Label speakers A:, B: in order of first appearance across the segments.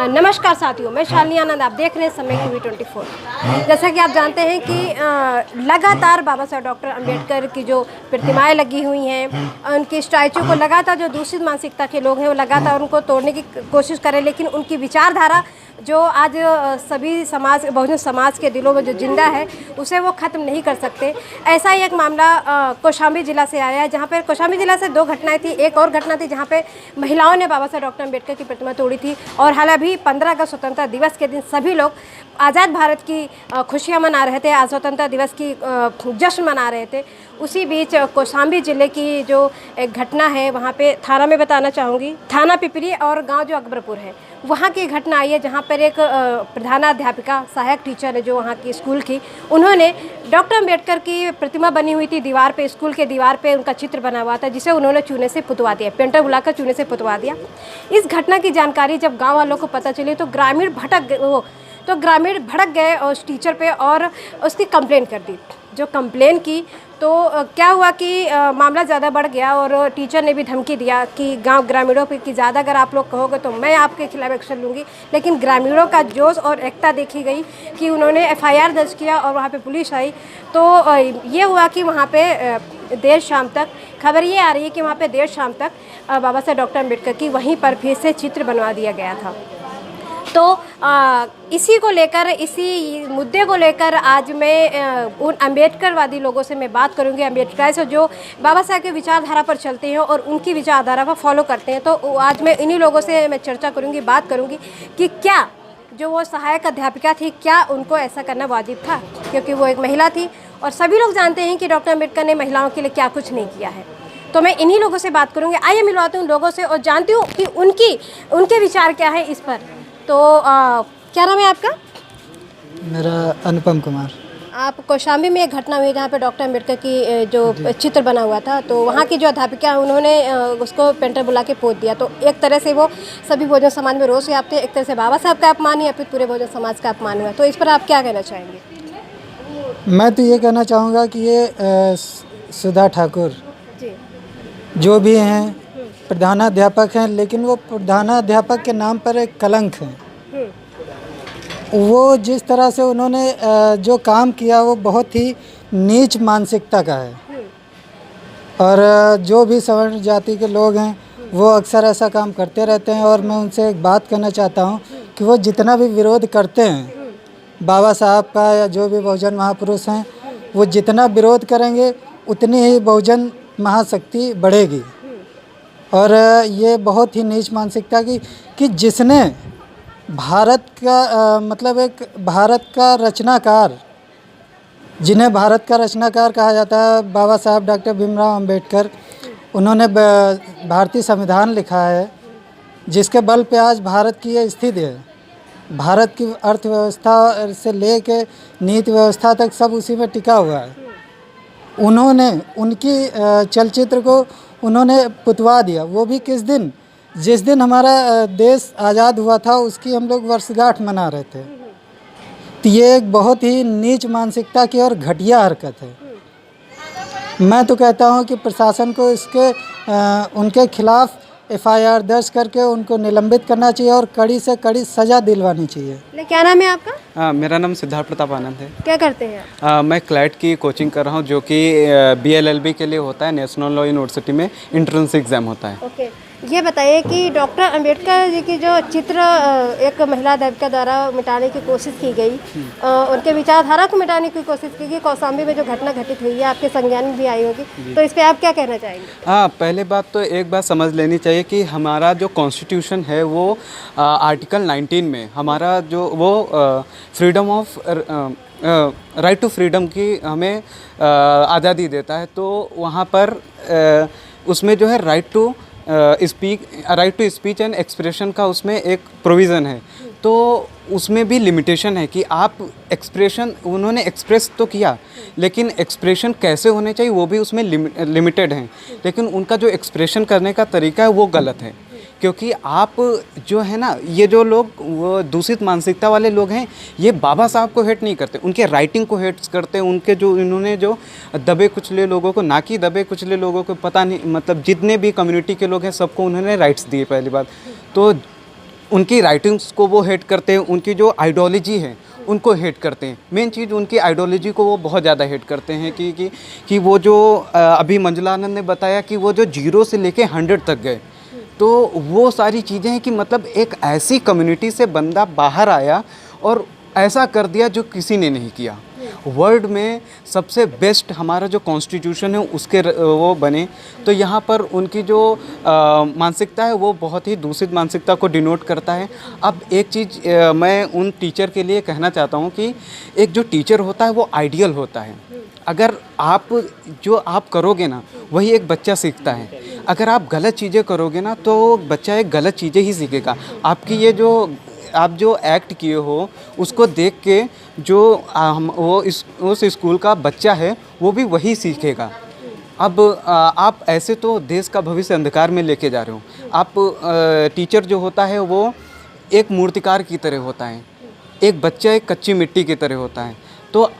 A: नमस्कार साथियों, मैं शालिनी आनंद, आप देख रहे हैं समय टीवी 24। जैसा कि आप जानते हैं कि लगातार बाबा साहब डॉक्टर अंबेडकर की जो प्रतिमाएं लगी हुई हैं, उनकी स्टैचू को लगातार जो दूषित मानसिकता के लोग हैं वो लगातार उनको तोड़ने की कोशिश करें, लेकिन उनकी विचारधारा जो आज सभी समाज, बहुजन समाज के दिलों में जो जिंदा है, उसे वो ख़त्म नहीं कर सकते। ऐसा ही एक मामला कौशाम्बी जिला से आया है, जहाँ पर कौशाम्बी जिला से दो घटनाएं थी। एक और घटना थी जहाँ पे महिलाओं ने बाबा साहब डॉक्टर अंबेडकर की प्रतिमा तोड़ी थी, और हालांकि 15 अगस्त स्वतंत्रता दिवस के दिन सभी लोग आज़ाद भारत की खुशियाँ मना रहे थे, आज स्वतंत्रता दिवस की जश्न मना रहे थे। उसी बीच कौशाम्बी ज़िले की जो एक घटना है, वहाँ पे थाना में बताना चाहूँगी, थाना पिपरी और गांव जो अकबरपुर है, वहाँ की घटना आई है, जहाँ पर एक प्रधानाध्यापिका, सहायक टीचर है जो वहाँ की स्कूल की, उन्होंने डॉक्टर अंबेडकर की प्रतिमा बनी हुई थी दीवार पे, स्कूल के दीवार पे उनका चित्र बना हुआ था, जिसे उन्होंने चूने से पुतवा दिया, पेंटर बुलाकर चूने से पुतवा दिया। इस घटना की जानकारी जब गाँव वालों को पता चली तो ग्रामीण भड़क गए और उस टीचर पे और उसकी कंप्लेन कर दी। जो कंप्लेन की तो क्या हुआ कि मामला ज़्यादा बढ़ गया और टीचर ने भी धमकी दिया कि गांव ग्रामीणों पे कि ज़्यादा अगर आप लोग कहोगे तो मैं आपके खिलाफ एक्शन लूँगी। लेकिन ग्रामीणों का जोश और एकता देखी गई कि उन्होंने एफआईआर दर्ज किया और वहाँ पे पुलिस आई। तो ये हुआ कि वहाँ पे देर शाम तक, खबर ये आ रही है कि वहाँ पे देर शाम तक बाबा साहब डॉक्टर अंबेडकर की वहीं पर फिर से चित्र बनवा दिया गया था। तो इसी को लेकर, इसी मुद्दे को लेकर आज मैं उन अम्बेडकरवादी लोगों से मैं बात करूंगी, अम्बेडकर से जो बाबा साहब की विचारधारा पर चलते हैं और उनकी विचारधारा पर फॉलो करते हैं। तो आज मैं इन्हीं लोगों से मैं चर्चा करूंगी, बात करूंगी कि क्या जो वो सहायक अध्यापिका थी, क्या उनको ऐसा करना वाजिब था, क्योंकि वो एक महिला थी और सभी लोग जानते हैं कि डॉक्टर अम्बेडकर ने महिलाओं के लिए क्या कुछ नहीं किया है। तो मैं इन्हीं लोगों से बात करूँगी। आइए मिलवाती हूँ लोगों से और जानती हूँ कि उनके विचार क्या है इस पर। तो क्या नाम है आपका?
B: मेरा अनुपम कुमार।
A: आप कौशाम्बी में एक घटना हुई जहाँ पे डॉक्टर अंबेडकर की जो चित्र बना हुआ था, तो वहाँ की जो अध्यापिका उन्होंने उसको पेंटर बुला के पोत दिया। तो एक तरह से वो सभी बहुजन समाज में रोष व्याप्त है, एक तरह से बाबा साहब का अपमान है या फिर पूरे बहुजन समाज का अपमान हुआ। तो इस पर आप क्या कहना चाहेंगे?
B: मैं तो ये कहना चाहूँगा कि ये सुधा ठाकुर
A: जी
B: जो भी हैं प्रधानाध्यापक हैं, लेकिन वो प्रधानाध्यापक के नाम पर एक कलंक है। वो जिस तरह से उन्होंने जो काम किया वो बहुत ही नीच मानसिकता का है, और जो भी सवर्ण जाति के लोग हैं वो अक्सर ऐसा काम करते रहते हैं। और मैं उनसे एक बात कहना चाहता हूँ कि वो जितना भी विरोध करते हैं बाबा साहब का या जो भी बहुजन महापुरुष हैं, वो जितना विरोध करेंगे उतनी ही बहुजन महाशक्ति बढ़ेगी। और ये बहुत ही नीच मानसिकता की कि जिसने भारत का मतलब एक भारत का रचनाकार, जिन्हें भारत का रचनाकार कहा जाता है, बाबा साहब डॉक्टर भीमराव अंबेडकर, उन्होंने भारतीय संविधान लिखा है जिसके बल पे आज भारत की ये स्थिति है। भारत की अर्थव्यवस्था से लेके नीति व्यवस्था तक सब उसी में टिका हुआ है। उन्होंने उनकी चलचित्र को उन्होंने पुतवा दिया, वो भी किस दिन? जिस दिन हमारा देश आज़ाद हुआ था उसकी हम लोग वर्षगांठ मना रहे थे। तो ये एक बहुत ही नीच मानसिकता की और घटिया हरकत है। मैं तो कहता हूँ कि प्रशासन को इसके उनके खिलाफ एफआईआर दर्ज करके उनको निलंबित करना चाहिए और कड़ी से कड़ी सज़ा दिलवानी चाहिए।
A: क्या नाम है आपका?
C: मेरा नाम सिद्धार्थ प्रताप आनंद है।
A: क्या करते हैं?
C: मैं क्लैट की कोचिंग कर रहा हूँ, जो कि बीएलएलबी के लिए होता है, नेशनल लॉ यूनिवर्सिटी में एंट्रेंस एग्ज़ाम होता है।
A: ओके, ये बताइए कि डॉक्टर अंबेडकर जी की जो चित्र एक महिला अध्यापिका द्वारा मिटाने की कोशिश की गई, उनके विचारधारा को मिटाने की कोशिश की गई, कौशाम्बी में जो घटना घटित हुई है आपके संज्ञान में भी आई होगी, तो इस पर आप क्या कहना चाहेंगे?
C: हाँ, पहले बात तो एक बात समझ लेनी चाहिए कि हमारा जो कॉन्स्टिट्यूशन है वो आर्टिकल 19 में हमारा जो वो freedom of right to freedom की हमें आज़ादी देता है। तो वहाँ पर उसमें जो है right to speech and expression का उसमें एक प्रोविज़न है। तो उसमें भी लिमिटेशन है कि आप एक्सप्रेशन, उन्होंने एक्सप्रेस तो किया लेकिन एक्सप्रेशन कैसे होने चाहिए वो भी उसमें लिमिटेड हैं। लेकिन उनका जो एक्सप्रेशन करने का तरीका है वो गलत है, क्योंकि आप जो है ना, ये जो लोग वो दूषित मानसिकता वाले लोग हैं, ये बाबा साहब को हेट नहीं करते, उनके राइटिंग को हेट करते हैं। उनके जो इन्होंने जो दबे कुचले लोगों को, ना कि दबे कुचले लोगों को, पता नहीं मतलब जितने भी कम्युनिटी के लोग हैं सबको उन्होंने राइट्स दिए। पहली बात तो उनकी राइटिंग्स को वो हेट करते हैं, उनकी जो आइडियोलॉजी है उनको हेट करते हैं। मेन चीज़ उनकी आइडियोलॉजी को वो बहुत ज़्यादा हेट करते हैं कि वो जो अभी मंजुला आनंद ने बताया कि वो जो 0 से लेके 100 तक गए, तो वो सारी चीज़ें हैं कि मतलब एक ऐसी कम्युनिटी से बंदा बाहर आया और ऐसा कर दिया जो किसी ने नहीं किया। वर्ल्ड में सबसे बेस्ट हमारा जो कॉन्स्टिट्यूशन है उसके वो बने, तो यहाँ पर उनकी जो मानसिकता है वो बहुत ही दूषित मानसिकता को डिनोट करता है। अब एक चीज़ मैं उन टीचर के लिए कहना चाहता हूँ कि एक जो टीचर होता है वो आइडियल होता है। अगर आप जो आप करोगे ना वही एक बच्चा सीखता है। अगर आप गलत चीज़ें करोगे ना तो बच्चा एक गलत चीज़ें ही सीखेगा। आपकी ये जो आप जो एक्ट किए हो उसको देख के जो उस स्कूल का बच्चा है वो भी वही सीखेगा। अब आप ऐसे तो देश का भविष्य अंधकार में लेके जा रहे हो। आप टीचर जो होता है वो एक मूर्तिकार की तरह होता है, एक बच्चा एक कच्ची मिट्टी की तरह होता है। तो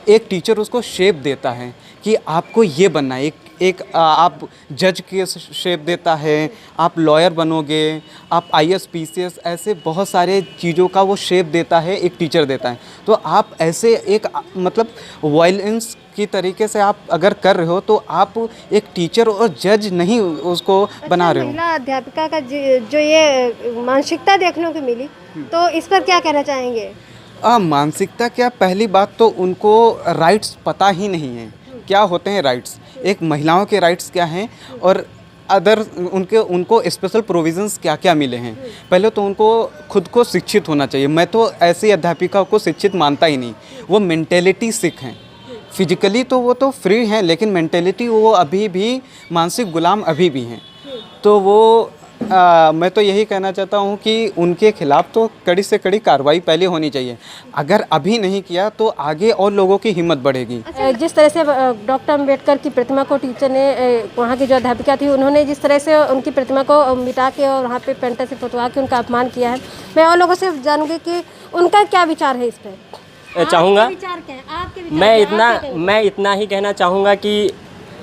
C: एक टीचर उसको शेप देता है कि आपको ये बनना है। एक आप जज के शेप देता है, आप लॉयर बनोगे, आप IAS PCS, ऐसे बहुत सारे चीज़ों का वो शेप देता है, एक टीचर देता है। तो आप ऐसे एक मतलब वायलेंस की तरीके से आप अगर कर रहे हो तो आप एक टीचर और जज नहीं उसको बना रहे हो।
A: महिला अध्यापिका का जो ये मानसिकता देखने को मिली, तो इस पर क्या कहना चाहेंगे?
C: मानसिकता क्या, पहली बात तो उनको राइट्स पता ही नहीं है क्या होते हैं राइट्स, एक महिलाओं के राइट्स क्या हैं और अदर उनको स्पेशल प्रोविज़न्स क्या क्या मिले हैं। पहले तो उनको खुद को शिक्षित होना चाहिए। मैं तो ऐसी अध्यापिका को शिक्षित मानता ही नहीं। वो मेंटेलिटी सिक हैं। फिजिकली तो वो तो फ्री हैं लेकिन मेंटेलिटी वो अभी भी मानसिक गुलाम अभी भी हैं। तो वो मैं तो यही कहना चाहता हूँ कि उनके खिलाफ़ तो कड़ी से कड़ी कार्रवाई पहले होनी चाहिए। अगर अभी नहीं किया तो आगे और लोगों की हिम्मत बढ़ेगी।
A: जिस तरह से डॉक्टर अंबेडकर की प्रतिमा को टीचर ने, वहाँ की जो अध्यापिका थी, उन्होंने जिस तरह से उनकी प्रतिमा को मिटा के और वहाँ पे पेंटर से फुटवा के उनका अपमान किया है, मैं और लोगों से जानूंगी कि उनका क्या विचार है इस पर।
D: चाहूँगा मैं इतना ही कहना चाहूँगा कि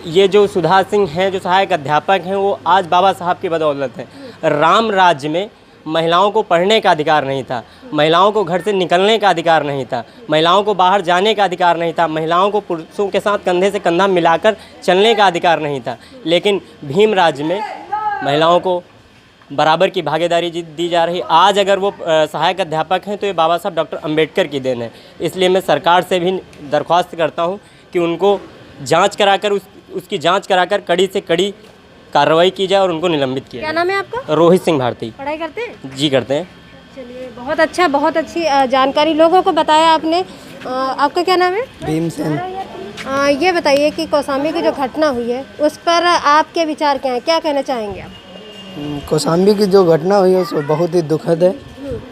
D: ये जो सुधा सिंह हैं, जो सहायक अध्यापक हैं, वो आज बाबा साहब की बदौलत हैं। राम राज्य में महिलाओं को पढ़ने का अधिकार नहीं था, महिलाओं को घर से निकलने का अधिकार नहीं था, महिलाओं को बाहर जाने का अधिकार नहीं था, महिलाओं को पुरुषों के साथ कंधे से कंधा मिलाकर चलने का अधिकार नहीं था। लेकिन भीम राज्य में महिलाओं को बराबर की भागीदारी दी जा रही। आज अगर वो सहायक अध्यापक हैं तो ये बाबा साहब डॉक्टर अंबेडकर की देन है। इसलिए मैं सरकार से भी दरख्वास्त करता हूँ कि उनको जांच कराकर उसकी जांच कराकर कड़ी से कड़ी कार्रवाई की जाए और उनको निलंबित किया।
A: क्या नाम है आपका?
D: रोहित सिंह भारती।
A: पढ़ाई करते हैं?
D: जी करते हैं।
A: चलिए, बहुत अच्छा, बहुत अच्छी जानकारी लोगों को बताया आपने। आपका क्या नाम है?
B: भीमसेन।
A: ये बताइए कि कौशाम्बी की जो घटना हुई है उस पर आपके विचार क्या हैं, क्या कहना चाहेंगे आप?
B: कौशाम्बी की जो घटना हुई है वो बहुत ही दुखद है।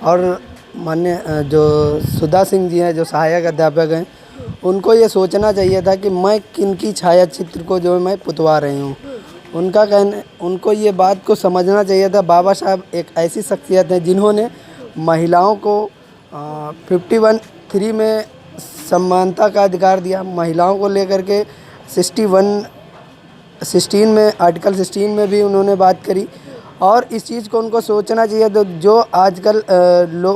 B: और माननीय जो सुधा सिंह जी हैं, जो सहायक अध्यापक हैं, उनको ये सोचना चाहिए था कि मैं किन की छाया चित्र को जो मैं पुतवा रही हूँ। उनको ये बात को समझना चाहिए था। बाबा साहब एक ऐसी शख्सियत है जिन्होंने महिलाओं को 51(3) में समानता का अधिकार दिया। महिलाओं को लेकर के 16 में आर्टिकल 16 में भी उन्होंने बात करी। और इस चीज़ को उनको सोचना चाहिए। तो जो आजकल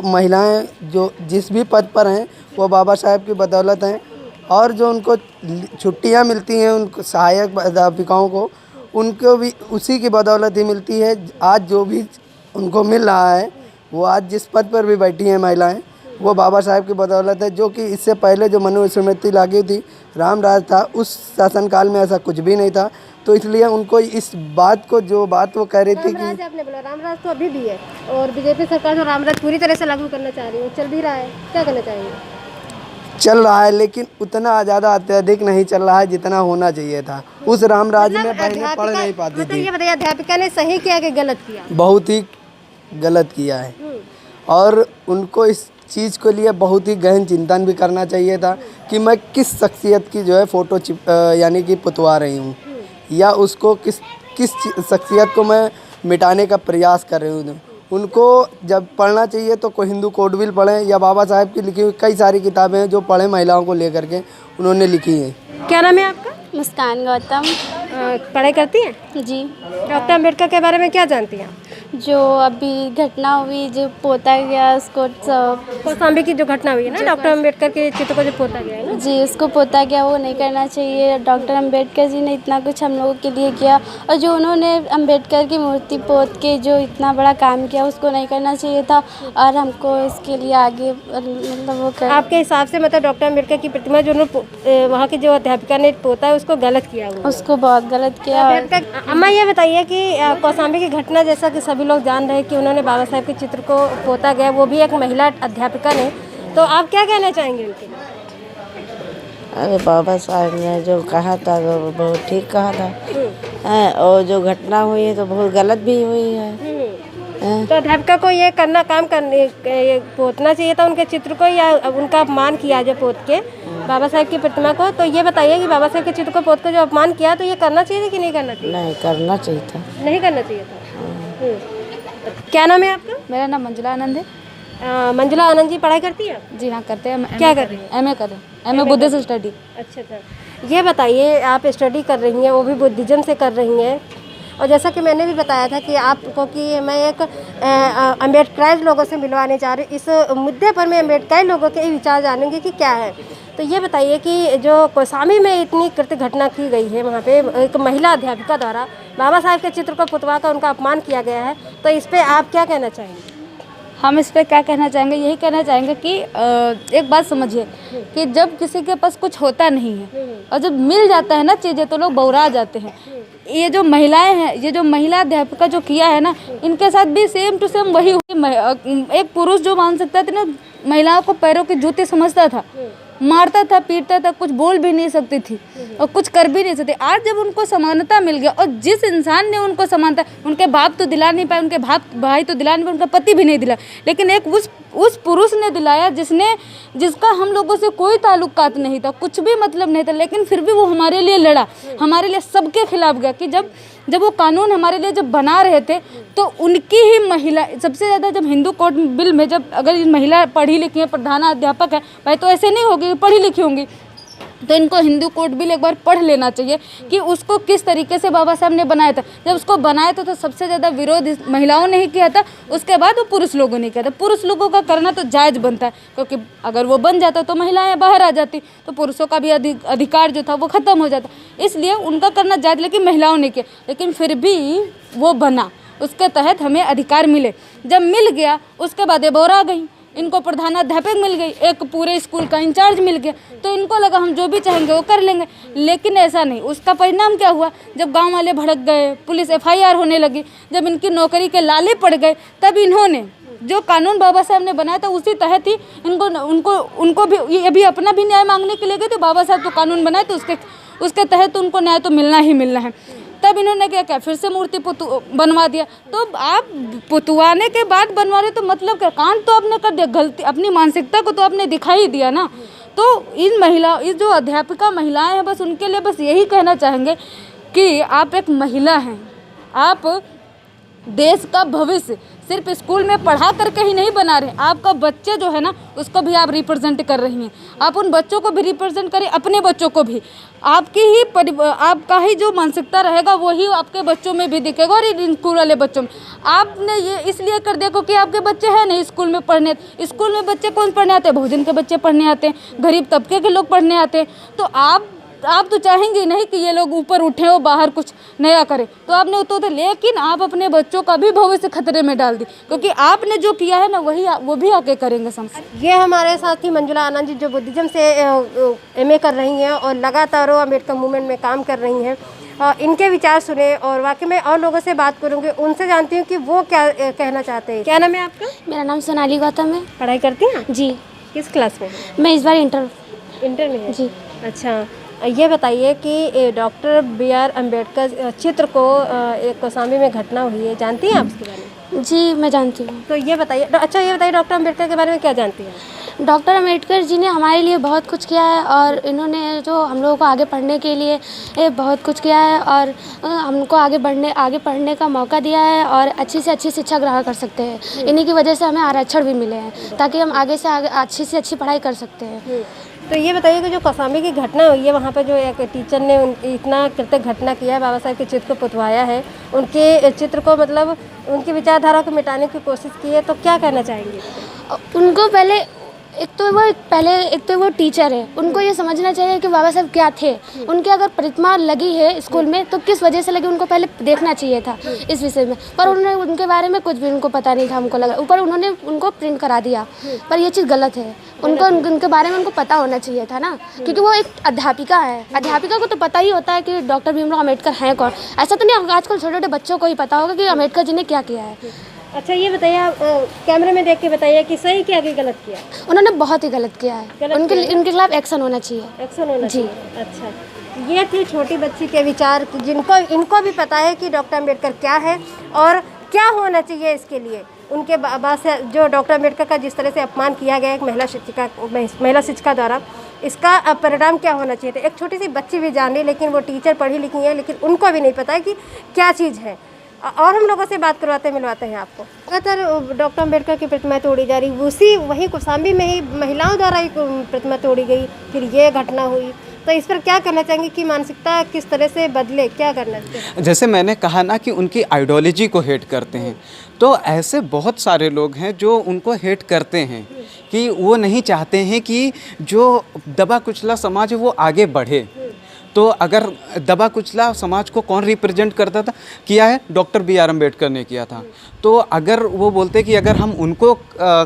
B: महिलाएं जो जिस भी पद पर हैं वो बाबा साहब की बदौलत हैं। और जो उनको छुट्टियां मिलती हैं उनको सहायक अध्यापिकाओं को, उनको भी उसी की बदौलत ही मिलती है। आज जो भी उनको मिल रहा है, वो आज जिस पद पर भी बैठी हैं महिलाएं, वो बाबा साहब की बदौलत है। जो कि इससे पहले जो मनुस्मृति लागू थी, राम राज था, उस शासनकाल में ऐसा कुछ भी नहीं था। तो इसलिए उनको इस बात को, जो बात वो कह रही थी कि
A: आपने बोला रामराज तो अभी भी है और बीजेपी सरकार जो रामराज पूरी तरह से लागू करना चाह रही है, चल भी रहा है, क्या करना चाहिए?
B: चल रहा है, लेकिन उतना ज़्यादा अत्यधिक नहीं चल रहा है जितना होना चाहिए था। उस रामराज में बहनें पढ़ नहीं पाती थी।
A: ये बताइए, अध्यापिका ने सही किया कि गलत किया?
B: बहुत ही गलत किया है। और उनको इस चीज़ के लिए बहुत ही गहन चिंतन भी करना चाहिए था कि मैं किस शख्सियत की जो है फ़ोटो यानी कि पुतवा रही हूँ, या उसको किस शख्सियत को मैं मिटाने का प्रयास कर रही हूँ। उनको जब पढ़ना चाहिए तो कोई हिंदू कोड विल पढ़ें, या बाबा साहब की लिखी हुई कई सारी किताबें हैं जो पढ़ें, महिलाओं को लेकर के उन्होंने लिखी हैं।
A: क्या नाम है आपका?
E: मुस्कान गौतम।
A: पढ़ाई करती हैं?
E: जी।
A: डॉक्टर अंबेडकर के बारे में क्या जानती हैं आप?
E: जो अभी घटना हुई, जो पोता गया उसको
A: कौशाम्बी की जो घटना हुई है ना, डॉक्टर अम्बेडकर के चित्र को जो पोता गया है ना,
E: जी उसको पोता गया, वो नहीं करना चाहिए। डॉक्टर अम्बेडकर जी ने इतना कुछ हम लोगों के लिए किया, और जो उन्होंने अम्बेडकर की मूर्ति पोत के जो इतना बड़ा काम किया उसको नहीं करना चाहिए था, और हमको इसके लिए आगे मतलब वो कर।
A: आपके हिसाब से मतलब डॉक्टर अम्बेडकर की प्रतिमा जो वहाँ की जो अध्यापिका ने पोता है उसको गलत किया हुआ,
E: उसको बहुत गलत किया।
A: अम्मा ये बताइए कि कौशाम्बी की घटना, जैसा कि सभी लोग जान रहे हैं कि उन्होंने बाबा साहब के चित्र को पोता गया, वो भी एक महिला अध्यापिका ने, तो आप क्या कहना चाहेंगे उनके लिए?
F: अरे बाबा साहब ने जो कहा था वो बहुत ठीक कहा था हैं, और जो घटना हुई है तो बहुत गलत भी हुई है हैं।
A: तो अध्यापिका को ये पोतना चाहिए था उनके चित्र को, या उनका अपमान किया जो पोत के बाबा साहब की प्रतिमा को? तो ये बताइए कि बाबा साहब के चित्र को पोत के जो अपमान किया, तो ये करना चाहिए था कि नहीं करना चाहिए?
F: नहीं करना चाहिए था।
A: नहीं करना चाहिए था। क्या नाम है आपका?
E: मेरा नाम मंजुला आनंद है।
A: मंजुला आनंद जी पढ़ाई करती है?
E: जी हाँ करते हैं।
A: क्या कर रही हैं?
E: एमए कर रहे हैं, एमए बुद्धिज्म स्टडी।
A: अच्छा, ये बताइए, आप स्टडी कर रही हैं, वो भी बुद्धिज्म से कर रही हैं, और जैसा कि मैंने भी बताया था कि आपको कि मैं एक अम्बेडकर लोगों से मिलवाने जा रही हूँ, इस मुद्दे पर मैं अम्बेडकर लोगों के विचार जानूंगी कि क्या है। तो ये बताइए कि जो कौशाम्बी में इतनी कृत्य घटना की गई है, वहाँ पे एक महिला अध्यापिका द्वारा बाबा साहब के चित्र को पुतवा कर उनका अपमान किया गया है, तो इस पर आप क्या कहना चाहेंगे?
E: हम इस पर क्या कहना चाहेंगे, यही कहना चाहेंगे कि एक बात समझिए कि जब किसी के पास कुछ होता नहीं है और जब मिल जाता है ना चीज़ें, तो लोग बौरा जाते हैं। ये जो महिलाएं हैं, ये जो महिला अध्यापिका जो किया है ना, इनके साथ भी सेम टू सेम वही हुई। एक पुरुष जो मान सकता था ना, महिलाओं को पैरों की जूती समझता था, मारता था, पीटता था, कुछ बोल भी नहीं सकती थी और कुछ कर भी नहीं सकती। आज जब उनको समानता मिल गया, और जिस इंसान ने उनको समानता, उनके बाप तो दिला नहीं पाए, उनके भाई तो दिला नहीं पाए, उनका पति भी नहीं दिला, लेकिन एक उस पुरुष ने दिलाया जिसका हम लोगों से कोई ताल्लुकात नहीं था, कुछ भी मतलब नहीं था, लेकिन फिर भी वो हमारे लिए लड़ा, हमारे लिए सबके खिलाफ गया। कि जब वो कानून हमारे लिए जब बना रहे थे, तो उनकी ही महिला सबसे ज़्यादा, जब हिंदू कोड बिल में जब अगर महिला पढ़ी लिखी है, प्रधानाध्यापक है, भाई तो ऐसे नहीं होगी, पढ़ी लिखी होंगी, तो इनको हिंदू कोड बिल एक बार पढ़ लेना चाहिए कि उसको किस तरीके से बाबा साहब ने बनाया था। जब उसको बनाया था तो सबसे ज़्यादा विरोध महिलाओं ने ही किया था, उसके बाद वो पुरुष लोगों ने किया था। पुरुष लोगों का करना तो जायज़ बनता है, क्योंकि अगर वो बन जाता तो महिलाएं बाहर आ जाती, तो पुरुषों का भी अधिकार जो था वो ख़त्म हो जाता, इसलिए उनका करना जायज़, लेकिन महिलाओं ने किया, लेकिन फिर भी वो बना, उसके तहत हमें अधिकार मिले। जब मिल गया उसके बाद ये बौरा गई, इनको प्रधानाध्यापक मिल गई, एक पूरे स्कूल का इंचार्ज मिल गया, तो इनको लगा हम जो भी चाहेंगे वो कर लेंगे, लेकिन ऐसा नहीं। उसका परिणाम क्या हुआ? जब गांव वाले भड़क गए, पुलिस FIR होने लगी, जब इनकी नौकरी के लाले पड़ गए, तब इन्होंने जो कानून बाबा साहब ने बनाया था उसी तहत ही उनको भी ये भी अपना भी न्याय मांगने के लिए गए थे। बाबा साहब तो कानून बनाए, तो उसके तहत उनको न्याय तो मिलना ही मिलना है। तब इन्होंने क्या किया, फिर से मूर्ति बनवा दिया। तो आप पुतवाने के बाद बनवा रहे, तो मतलब क्या, काम तो आपने कर दिया, गलती अपनी मानसिकता को तो आपने दिखाई दिया ना। तो इस जो अध्यापिका महिलाएं हैं, बस उनके लिए बस यही कहना चाहेंगे कि आप एक महिला हैं, आप देश का भविष्य सिर्फ स्कूल में पढ़ा करके ही नहीं बना रहे, आपका बच्चे जो है ना उसको भी आप रिप्रेजेंट कर रही हैं। आप उन बच्चों को भी रिप्रेजेंट करें, अपने बच्चों को भी। आपका ही जो मानसिकता रहेगा वही आपके बच्चों में भी दिखेगा, और स्कूल वाले बच्चों में। आपने ये इसलिए कर दिया क्योंकि आपके बच्चे हैं नहीं स्कूल में पढ़ने। स्कूल में बच्चे कौन पढ़ने आते हैं? भोजन के बच्चे पढ़ने आते हैं, गरीब तबके के लोग पढ़ने आते हैं। तो आप तो चाहेंगे नहीं कि ये लोग ऊपर उठें और बाहर कुछ नया करें, तो आपने तो लेकिन आप अपने बच्चों का भी भविष्य खतरे में डाल दी, क्योंकि आपने जो किया है ना वो भी आगे करेंगे समझ।
A: ये हमारे साथ ही मंजुला आनंद जी, जो बुद्धिज्म से MA कर रही हैं और लगातार वो अम्बेडकर मूवमेंट में काम कर रही हैं। इनके विचार सुने, और वाकई में और लोगों से बात करूँगी, उनसे जानती हूँ कि वो क्या कहना चाहते हैं। क्या नाम है आपका?
E: मेरा नाम सोनाली गौतम है।
A: पढ़ाई करती हैं?
E: जी।
A: किस क्लास में?
E: मैं इस बार इंटर
A: में है।
E: जी।
A: अच्छा, ये बताइए कि डॉक्टर BR अम्बेडकर चित्र को एक कौशाम्बी में घटना हुई है, जानती हैं आप उसके बारे में?
E: जी मैं जानती हूँ।
A: तो ये बताइए, अच्छा ये बताइए, डॉक्टर अम्बेडकर के बारे में क्या जानती हैं?
E: डॉक्टर अम्बेडकर जी ने हमारे लिए बहुत कुछ किया है, और इन्होंने जो हम लोगों को आगे पढ़ने के लिए बहुत कुछ किया है, और हमको आगे पढ़ने का मौका दिया है, और अच्छी से अच्छी शिक्षा ग्रहण कर सकते हैं। इन्हीं की वजह से हमें आरक्षण भी मिले हैं, ताकि हम आगे से आगे अच्छी से अच्छी पढ़ाई कर सकते हैं।
A: तो ये बताइए कि जो कौशाम्बी की घटना हुई है वहाँ पर जो एक टीचर ने इतना कृतज्ञ घटना किया है, बाबा साहब के चित्र को पुतवाया है, उनके चित्र को मतलब उनकी विचारधारा को मिटाने की कोशिश की है, तो क्या कहना चाहेंगे?
G: उनको एक तो वो टीचर है, उनको ये समझना चाहिए कि बाबा साहब क्या थे। उनकी अगर प्रतिमा लगी है स्कूल में तो किस वजह से लगी, उनको पहले देखना चाहिए था इस विषय में। पर उन्होंने उनके बारे में कुछ भी उनको पता नहीं था, हमको लगा ऊपर उन्होंने उनको प्रिंट करा दिया, पर ये चीज़ गलत है। उनको उनके बारे में उनको पता होना चाहिए था ना, क्योंकि वो एक अध्यापिका है। अध्यापिका को तो पता ही होता है कि डॉक्टर भीमराव अम्बेडकर हैं कौन। ऐसा तो नहीं आजकल छोटे छोटे बच्चों को ही पता होगा कि अम्बेडकर जी ने क्या किया है।
A: अच्छा ये बताइए, आप कैमरे में देख के बताइए कि सही किया कि गलत किया? उन्होंने
G: बहुत ही गलत किया है, उनके खिलाफ एक्शन होना चाहिए।
A: एक्शन होना
G: जी।
A: चाहिए। अच्छा, ये थी छोटी बच्ची के विचार, जिनको इनको भी पता है कि डॉक्टर अम्बेडकर क्या है और क्या होना चाहिए इसके लिए। उनके बाद से जो डॉक्टर अम्बेडकर का जिस तरह से अपमान किया गया एक महिला शिक्षिका द्वारा, इसका परिणाम क्या होना चाहिए था। एक छोटी सी बच्ची भी जान रही, लेकिन वो टीचर पढ़ी लिखी है, लेकिन उनको भी नहीं पता है कि क्या चीज़ है। और हम लोगों से बात करवाते मिलवाते हैं आपको। लगातार डॉक्टर अम्बेडकर की प्रतिमा तोड़ी जा रही, वहीं कौशाम्बी में ही महिलाओं द्वारा एक प्रतिमा तोड़ी गई, फिर ये घटना हुई, तो इस पर क्या कहना चाहेंगे कि मानसिकता किस तरह से बदले, क्या करना चाहिए?
C: जैसे मैंने कहा ना कि उनकी आइडियोलॉजी को हेट करते हैं, तो ऐसे बहुत सारे लोग हैं जो उनको हेट करते हैं कि वो नहीं चाहते हैं कि जो दबा कुचला समाज है वो आगे बढ़े। तो अगर दबा कुचला समाज को कौन रिप्रेजेंट करता था, किया है डॉक्टर B.R. अम्बेडकर ने किया था। तो अगर वो बोलते कि अगर हम उनको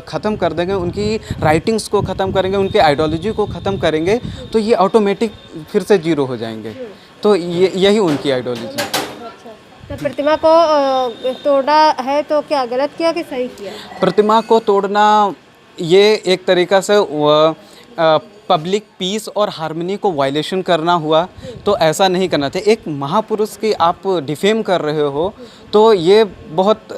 C: ख़त्म कर देंगे, उनकी राइटिंग्स को ख़त्म करेंगे, उनकी आइडियोलॉजी को ख़त्म करेंगे, तो ये ऑटोमेटिक फिर से जीरो हो जाएंगे। तो यही उनकी आइडियोलॉजी है।
A: तो प्रतिमा को तोड़ा है तो क्या गलत किया कि सही किया?
C: प्रतिमा को तोड़ना ये एक तरीक़ा से पब्लिक पीस और हार्मनी को वायलेशन करना हुआ, तो ऐसा नहीं करना चाहिए। एक महापुरुष की आप डिफेम कर रहे हो तो ये बहुत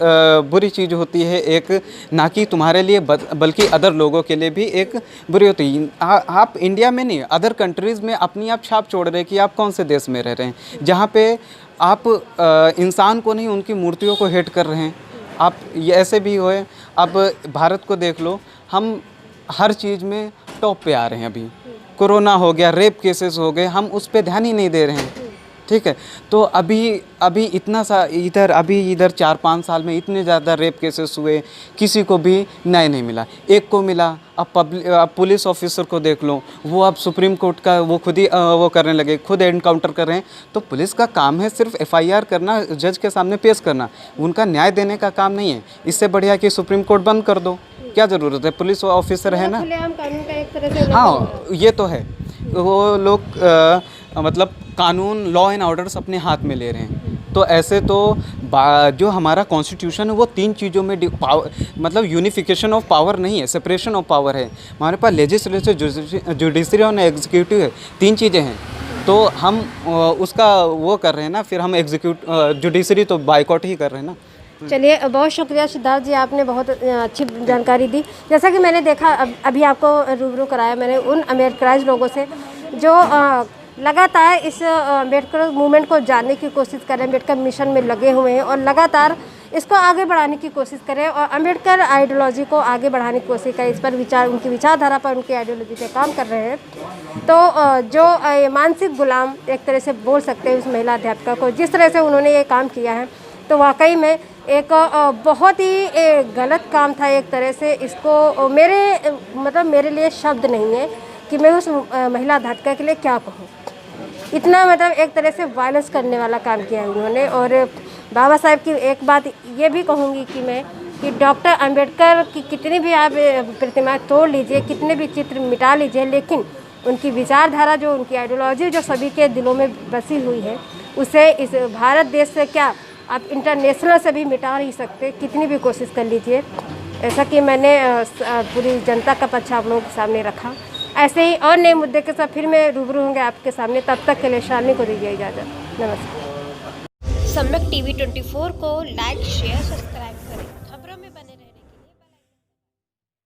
C: बुरी चीज़ होती है, एक ना कि तुम्हारे लिए बल्कि अदर लोगों के लिए भी एक बुरी होती है। आप इंडिया में नहीं, अदर कंट्रीज़ में अपनी आप छाप छोड़ रहे हैं कि आप कौन से देश में रह रहे हैं, जहाँ पे आप इंसान को नहीं उनकी मूर्तियों को हेट कर रहे हैं। आप ये ऐसे भी हुए, अब भारत को देख लो, हम हर चीज़ में टॉप पे आ रहे हैं। अभी कोरोना हो गया, रेप केसेस हो गए, हम उस पे ध्यान ही नहीं दे रहे हैं। ठीक है, तो अभी इतना सा इधर 4-5 साल में इतने ज़्यादा रेप केसेस हुए, किसी को भी न्याय नहीं मिला। एक को मिला, अब पुलिस ऑफिसर को देख लो, वो अब सुप्रीम कोर्ट का वो खुद ही वो करने लगे, खुद एनकाउंटर कर रहे हैं। तो पुलिस का काम है सिर्फ FIR करना, जज के सामने पेश करना, उनका न्याय देने का काम नहीं है। इससे बढ़िया कि सुप्रीम कोर्ट बंद कर दो, क्या ज़रूरत है, पुलिस ऑफिसर है ना।
A: कानून का एक तरह से
C: हाँ, ये तो है, वो लोग मतलब कानून, लॉ एंड ऑर्डर्स अपने हाथ में ले रहे हैं। तो ऐसे तो जो हमारा कॉन्स्टिट्यूशन है वो 3 चीज़ों में मतलब यूनिफिकेशन ऑफ पावर नहीं है, सेपरेशन ऑफ पावर है। हमारे पास लेजिस्लेटिव, जुडिशरी और एग्जीक्यूटिव है, 3 चीज़ें हैं। तो हम उसका वो कर रहे हैं ना, फिर हम जुडिशरी तो बाइकआउट ही कर रहे हैं ना।
A: चलिए, बहुत शुक्रिया सिद्धार्थ जी, आपने बहुत अच्छी जानकारी दी। जैसा कि मैंने देखा, अभी आपको रूबरू कराया मैंने उन अम्बेडकराइज लोगों से जो लगातार इस अम्बेडकर मूवमेंट को जानने की कोशिश कर रहे हैं, अम्बेडकर मिशन में लगे हुए हैं और लगातार इसको आगे बढ़ाने की कोशिश करें और अम्बेडकर आइडियोलॉजी को आगे बढ़ाने की कोशिश करें, इस पर उनकी विचारधारा पर, उनकी आइडियोलॉजी पे काम कर रहे हैं। तो जो मानसिक गुलाम एक तरह से बोल सकते हैं उस महिला अध्यापिका को, जिस तरह से उन्होंने ये काम किया है, तो वाकई में एक बहुत ही गलत काम था एक तरह से। इसको मेरे लिए शब्द नहीं है कि मैं उस महिला अध्यापिका के लिए क्या कहूँ। इतना मतलब एक तरह से वायलेंस करने वाला काम किया उन्होंने। और बाबा साहब की एक बात ये भी कहूँगी कि मैं कि डॉक्टर अम्बेडकर की कितनी भी आप प्रतिमा तोड़ लीजिए, कितने भी चित्र मिटा लीजिए, लेकिन उनकी विचारधारा, जो उनकी आइडियोलॉजी जो सभी के दिलों में बसी हुई है, उसे इस भारत देश से क्या आप इंटरनेशनल से भी मिटा नहीं सकते, कितनी भी कोशिश कर लीजिए। ऐसा कि मैंने पूरी जनता का पक्ष आप लोगों के सामने रखा। ऐसे ही और नए मुद्दे के साथ फिर मैं रूबरू होंगे आपके सामने। तब तक के लिए शालिनी को दीजिए इजाज़त। नमस्कार।
H: सम्यक TV 24 को लाइक, शेयर, सब्सक्राइब